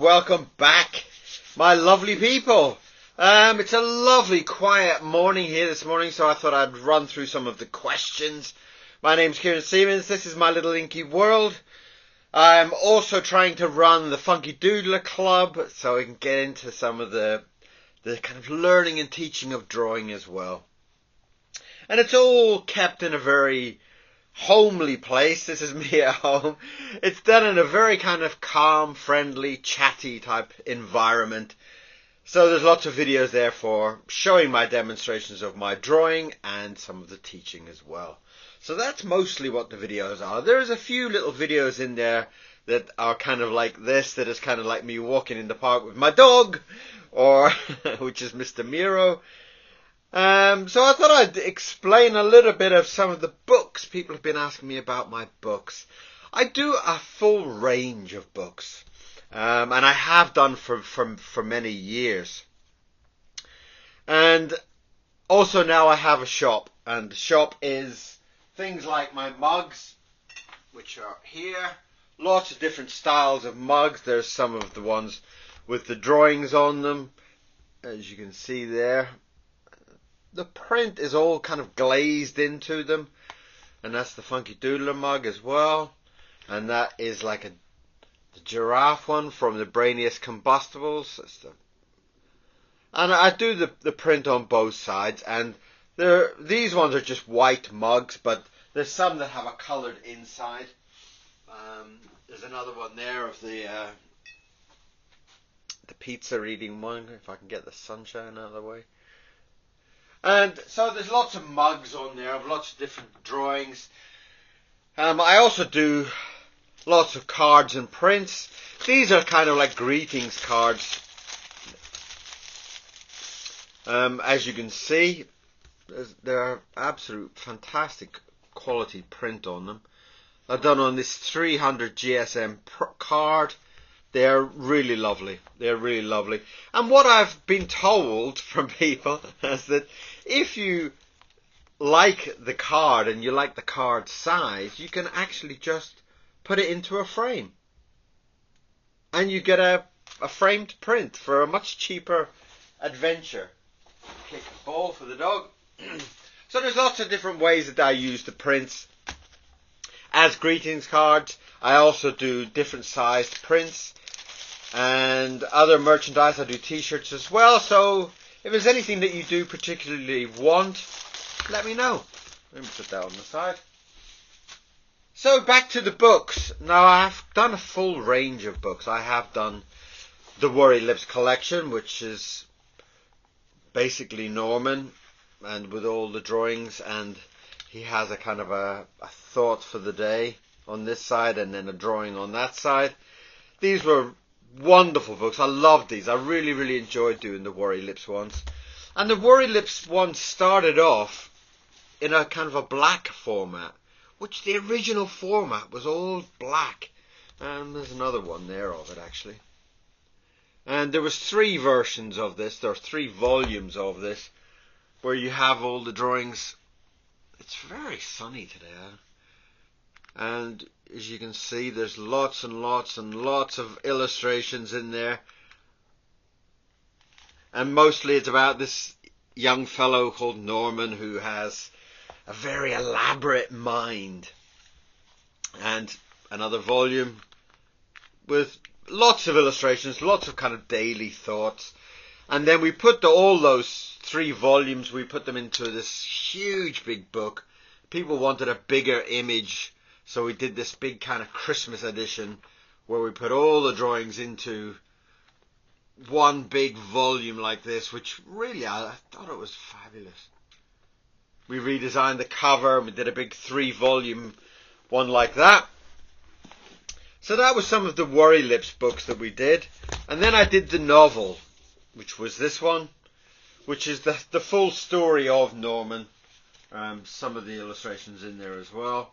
welcome back, my lovely people. It's a lovely quiet morning here this morning, so I thought I'd run through some of the questions. My name's Kieran Siemens, this is my little inky world. I'm also trying to run the Funky Doodler Club, so I can get into some of the kind of learning and teaching of drawing as well. And it's all kept in a very homely place. This is me at home. It's done in a very kind of calm, friendly, chatty type environment. So there's lots of videos there for showing my demonstrations of my drawing and some of the teaching as well. So that's mostly what the videos are. There's a few little videos in there that are kind of like this, that is kind of like me walking in the park with my dog, or which is Mr. Miro. So I thought I'd explain a little bit of some of the books. People have been asking me about my books. I do a full range of books, and I have done for many years. And also now I have a shop, and the shop is things like my mugs, which are here. Lots of different styles of mugs. There's some of the ones with the drawings on them, as you can see there. The print is all kind of glazed into them, and that's the Funky Doodler mug as well. And that is like the giraffe one from the Brainiest Combustibles. And I do the print on both sides, and these ones are just white mugs, but there's some that have a coloured inside. There's another one there of the pizza eating one, if I can get the sunshine out of the way. And so there's lots of mugs on there of lots of different drawings. I also do lots of cards and prints. These are kind of like greetings cards. As you can see, there are absolute fantastic quality print on them. I've done on this 300 GSM card. They're really lovely. They're really lovely. And what I've been told from people is that if you like the card and you like the card size, you can actually just put it into a frame. And you get a framed print for a much cheaper adventure. Kick a ball for the dog. So there's lots of different ways that I use the prints as greetings cards. I also do different sized prints and other merchandise. I do t-shirts as well. So if there's anything that you do particularly want, let me know. Let me put that on the side. So back to the books. Now I've done a full range of books. I have done the Worry Lips collection, which is basically Norman, and with all the drawings, and he has a kind of a thought for the day on this side and then a drawing on that side. These were wonderful books. I loved these. I really, really enjoyed doing the Worry Lips ones. And the Worry Lips ones started off in a kind of a black format, which the original format was all black. And there's another one there of it, actually. And there was 3 versions of this. There are 3 volumes of this, where you have all the drawings. It's very sunny today, and as you can see, there's lots and lots and lots of illustrations in there, and mostly it's about this young fellow called Norman who has a very elaborate mind. And another volume with lots of illustrations, lots of kind of daily thoughts. And then we put all those 3 volumes, we put them into this huge big book. People wanted a bigger image, so we did this big kind of Christmas edition where we put all the drawings into one big volume like this, which really, I thought it was fabulous. We redesigned the cover, and we did a big 3-volume one like that. So that was some of the Worry Lips books that we did. And then I did the novel, which was this one, which is the full story of Norman. Some of the illustrations in there as well,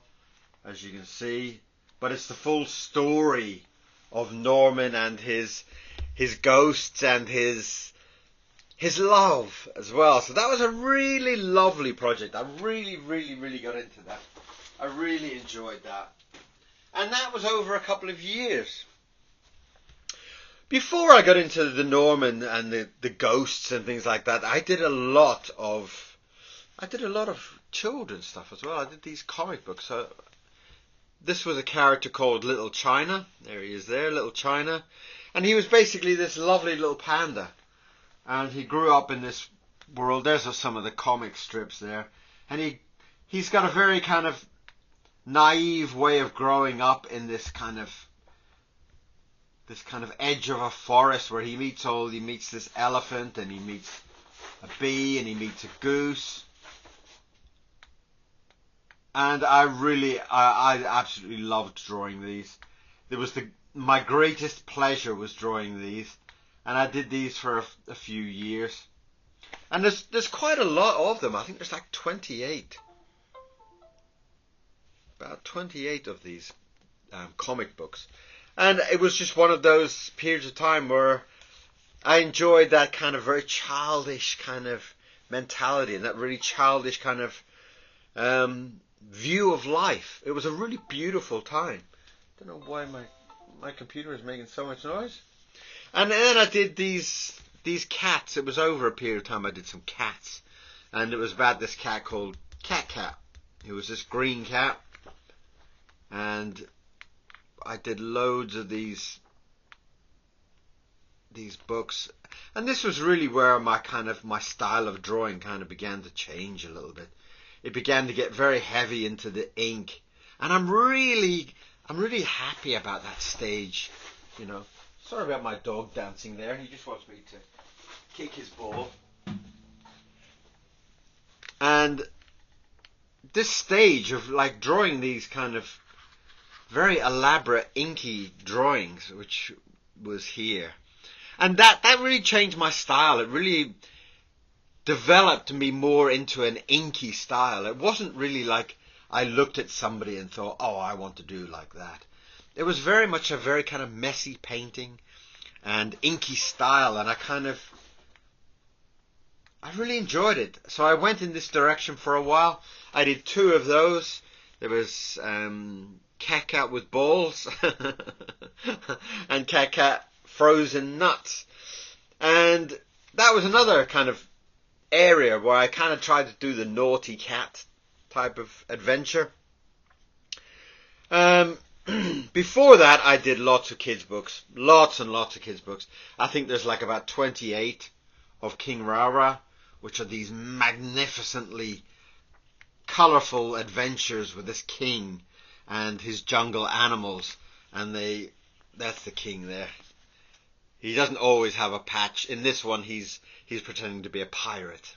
as you can see. But it's the full story of Norman and his ghosts and his love as well. So that was a really lovely project. I really, really, really got into that. I really enjoyed that. And that was over a couple of years. before I got into the Norman and the ghosts and things like that, I did a lot of children's stuff as well. I did these comic books. So this was a character called Little China. There he is there, Little China. And he was basically this lovely little panda. And he grew up in this world. There's some of the comic strips there. And he's got a very kind of naive way of growing up in this kind of edge of a forest where he meets this elephant, and he meets a bee, and he meets a goose. And I absolutely loved drawing these. My greatest pleasure was drawing these, and I did these for a few years. And there's quite a lot of them. I think there's like 28. About 28 of these comic books. And it was just one of those periods of time where I enjoyed that kind of very childish kind of mentality and that really childish kind of view of life. It was a really beautiful time. Don't know why my computer is making so much noise. And then I did these cats. It was over a period of time I did some cats. And it was about this cat called Cat. It was this green cat. And I did loads of these books. And this was really where my style of drawing kind of began to change a little bit. It began to get very heavy into the ink. And I'm really happy about that stage, you know. Sorry about my dog dancing there. He just wants me to kick his ball. And this stage of like drawing these kind of very elaborate inky drawings, which was here. And that really changed my style. It really developed me more into an inky style. It wasn't really like I looked at somebody and thought, oh, I want to do like that. It was very much a very kind of messy painting and inky style, and I really enjoyed it. So I went in this direction for a while. I did 2 of those. There was Cat with balls and Cat frozen nuts. And that was another kind of area where I kind of tried to do the naughty cat type of adventure. Before that, I did lots of kids' books. Lots and lots of kids' books. I think there's like about 28 of King Rara, which are these magnificently colourful adventures with this king and his jungle animals. And that's the king there. He doesn't always have a patch. In this one, he's pretending to be a pirate.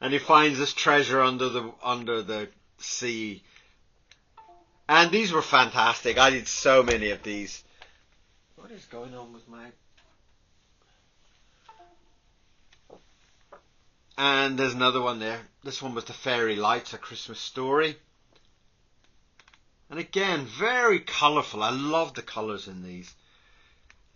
And he finds this treasure under the sea. And these were fantastic. I did so many of these. What is going on with my... And there's another one there. This one was The Fairy Lights, A Christmas Story. And again, very colourful. I love the colours in these.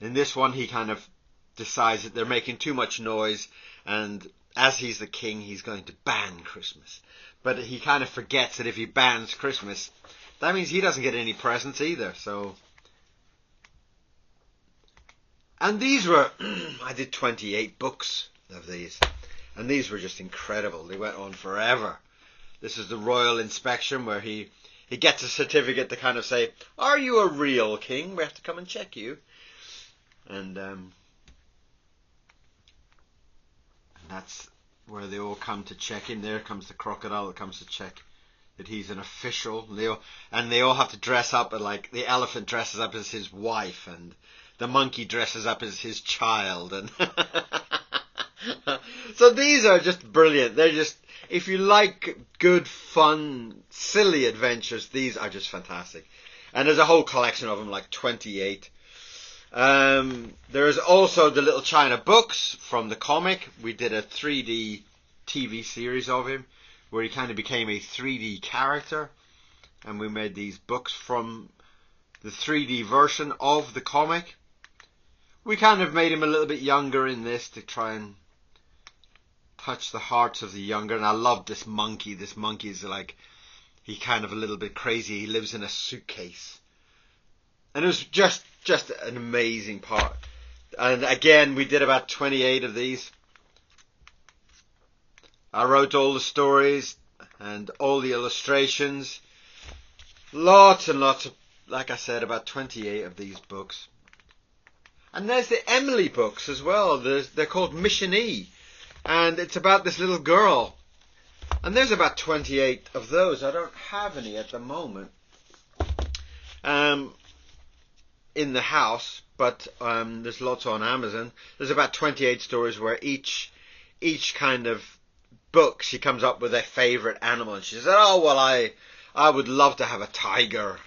In this one, he kind of decides that they're making too much noise, and as he's the king, he's going to ban Christmas. But he kind of forgets that if he bans Christmas, that means he doesn't get any presents either. So, and these were, I did 28 books of these, and these were just incredible. They went on forever. This is the royal inspection where he gets a certificate to kind of say, are you a real king? We have to come and check you. And that's where they all come to check in. There comes the crocodile that comes to check that he's an official. And they all have to dress up, like the elephant dresses up as his wife, and the monkey dresses up as his child. And so these are just brilliant. They're just, if you like good, fun, silly adventures, these are just fantastic. And there's a whole collection of them, like 28. There's also the Little China books from the comic. We did a 3D TV series of him where he kind of became a 3D character, and we made these books from the 3D version of the comic. We kind of made him a little bit younger in this to try and touch the hearts of the younger. And I love this monkey. This monkey is like, he kind of a little bit crazy. He lives in a suitcase. And it was just just an amazing part. And again, we did about 28 of these. I wrote all the stories and all the illustrations. Lots and lots of, like I said, about 28 of these books. And there's the Emily books as well. They're called Mission E. And it's about this little girl. And there's about 28 of those. I don't have any at the moment in the house, but there's lots on Amazon. There's about 28 stories where each kind of book, she comes up with a favourite animal. And she says, oh, well, I would love to have a tiger.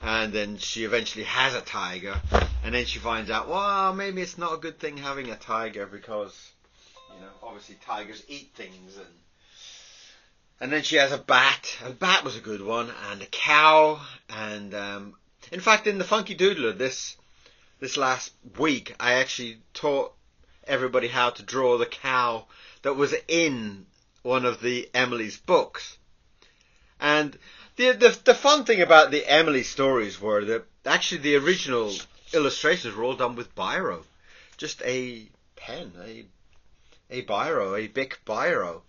And then she eventually has a tiger. And then she finds out, well, maybe it's not a good thing having a tiger because, obviously tigers eat things. And then she has a bat. A bat was a good one. And a cow. And in fact, in the Funky Doodler this last week, I actually taught everybody how to draw the cow that was in one of the Emily's books. And the fun thing about the Emily stories were that actually the original illustrations were all done with biro. Just a pen, a biro, a Bic biro.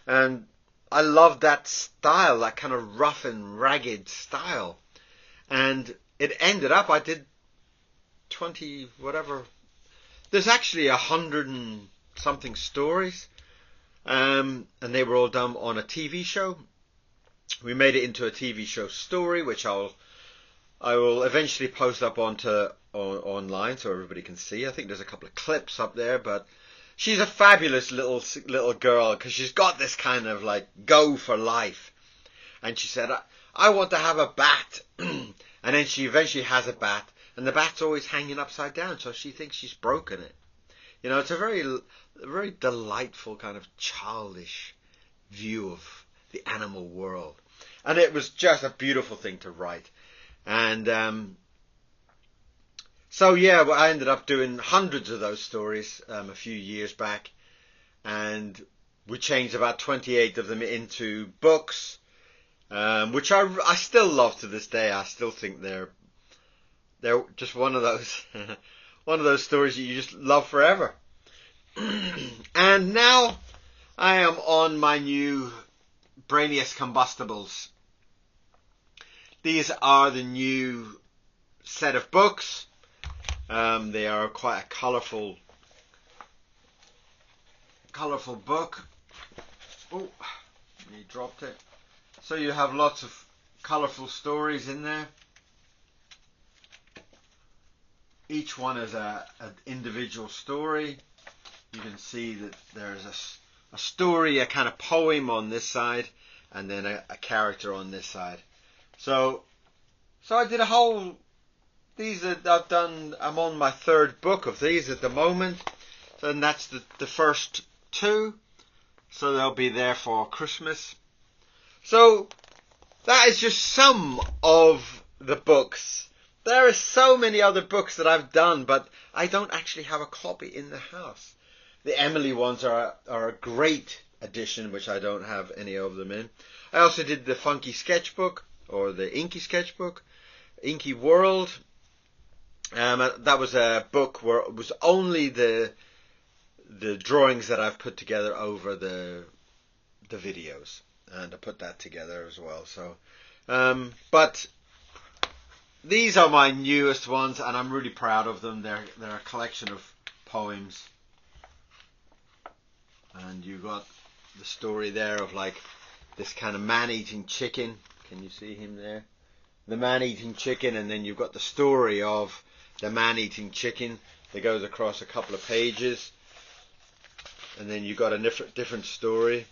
And I loved that style, that kind of rough and ragged style. And it ended up, I did 20, whatever. There's actually 100 and something stories. And they were all done on a TV show. We made it into a TV show story, which I will eventually post up online so everybody can see. I think there's a couple of clips up there, but she's a fabulous little girl because she's got this kind of like go for life. And she said, I want to have a bat. And then she eventually has a bat, and the bat's always hanging upside down, so she thinks she's broken it. It's a very delightful kind of childish view of the animal world. And it was just a beautiful thing to write. And so yeah, I ended up doing hundreds of those stories a few years back. And we changed about 28 of them into books, which I still love to this day. I still think they're just one of those stories that you just love forever. And now I am on my new Brainius Combustibles. These are the new set of books. They are quite a colourful book. Oh, you dropped it. So you have lots of colourful stories in there. Each one is an individual story. You can see that there's a story, a kind of poem on this side, and then a character on this side. So I did a whole. I'm on my third book of these at the moment, and that's the first two. So they'll be there for Christmas. So that is just some of the books. There are so many other books that I've done, but I don't actually have a copy in the house. The Emily ones are a great addition, which I don't have any of them in. I also did the Funky Sketchbook, or the Inky Sketchbook, Inky World. That was a book where it was only the drawings that I've put together over the videos, and I put that together as well. So, but these are my newest ones, and I'm really proud of them. They're a collection of poems. And you got the story there of like this kind of man-eating chicken. Can you see him there? The man-eating chicken, and then you've got the story of the man-eating chicken that goes across a couple of pages. And then you've got a different story.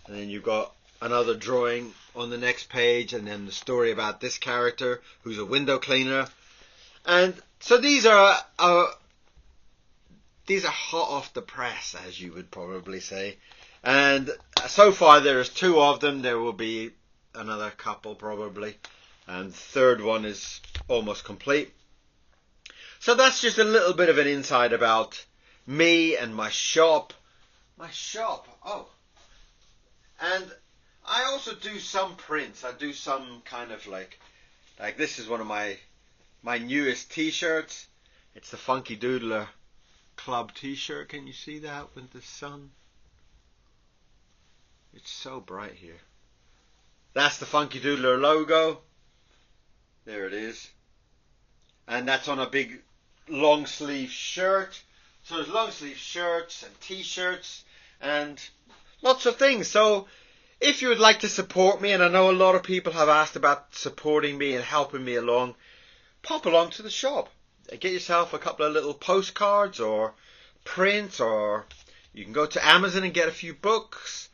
And then you've got another drawing on the next page, and then the story about this character who's a window cleaner. And so these are hot off the press, as you would probably say. And so far there's 2 of them. There will be another couple probably. And the third one is almost complete. So that's just a little bit of an insight about me and my shop. My shop, oh. And I also do some prints. I do some kind of like this is one of my my newest t-shirts. It's the Funky Doodler Club t-shirt. Can you see that with the sun? It's so bright here. That's the Funky Doodler logo. There it is. And that's on a big long sleeve shirt. So there's long sleeve shirts and t-shirts and lots of things. So if you would like to support me, and I know a lot of people have asked about supporting me and helping me along, pop along to the shop. Get yourself a couple of little postcards or prints, or you can go to Amazon and get a few books.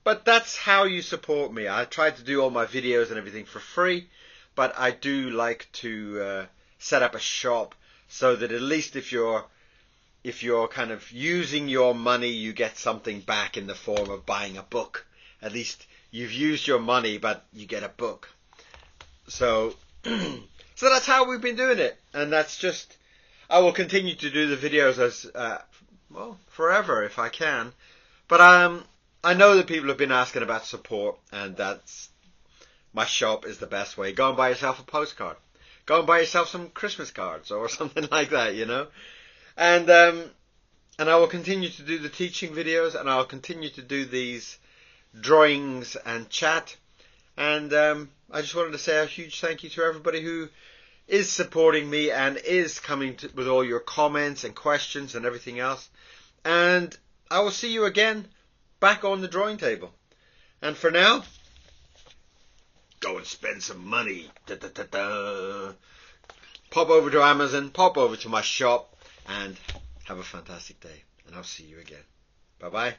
But that's how you support me. I try to do all my videos and everything for free, but I do like to set up a shop so that at least if you're kind of using your money, you get something back in the form of buying a book. At least you've used your money, but you get a book. So, so that's how we've been doing it, and that's just. I will continue to do the videos as forever if I can. But I know that people have been asking about support, and that's my shop is the best way. Go and buy yourself a postcard. Go and buy yourself some Christmas cards or something like that, you know. And I will continue to do the teaching videos, and I'll continue to do these drawings and chat. And I just wanted to say a huge thank you to everybody who is supporting me and is coming with all your comments and questions and everything else. And I will see you again back on the drawing table. And for now, go and spend some money. Da, da, da, da. Pop over to Amazon, pop over to my shop, and have a fantastic day. And I'll see you again. Bye-bye.